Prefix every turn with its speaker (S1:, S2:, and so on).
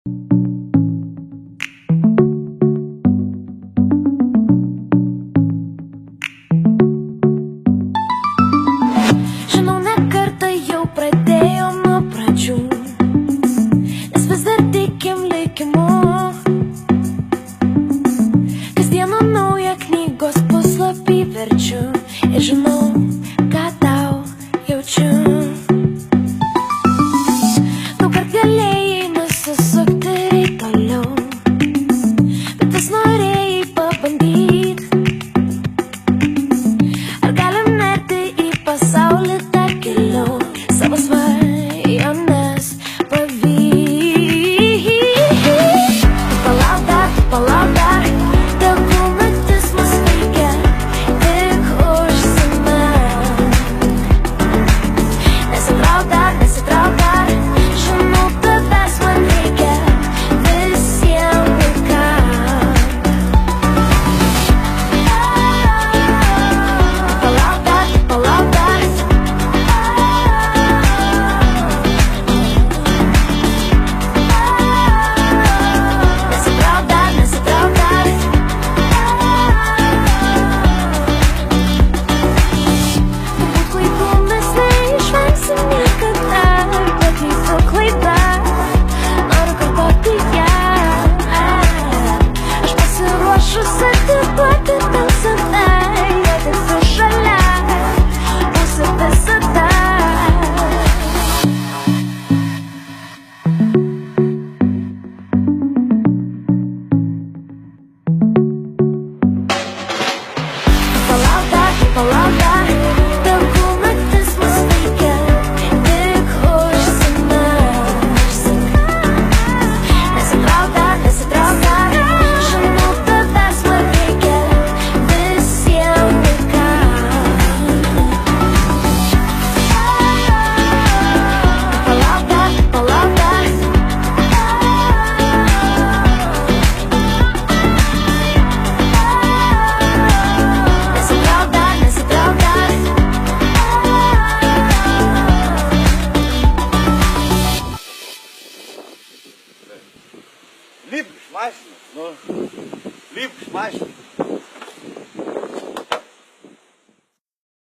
S1: Žinau, ne kartą jau pradėjo nuo pradžių, nes vis dar tikim likimu. Kasdieną naują knygos puslapį verčiu ir žinau, ką tau jaučiu. Daug kart galėjai nusisukti ir toliau, bet vis norėjai pabandyt. Ar galim nerti į pasaulį dar giliau, savo svajones pavyt? Palauk dar, tegul naktis mus veikia, tik užsimerk. Nesitrauk dar, žinau, tavęs man reikia visiem laikam. Palauk dar, nesitrauk dar. Turbūt klaidų mes neišvengsim niekada, bet jei su klaida noriu kartoti ją, aš pasiruošus atiduoti tau save, jei esi šalia, būsi visada. Palauk dar, tegul naktis mus veikia, tik užsimerk. Nesitrauk dar, žinau, tavęs man reikia visiem laikam. Palauk dar. Nesitrauk dar.
S2: Lieb geschmeißen, ne? Lieb geschmeißen.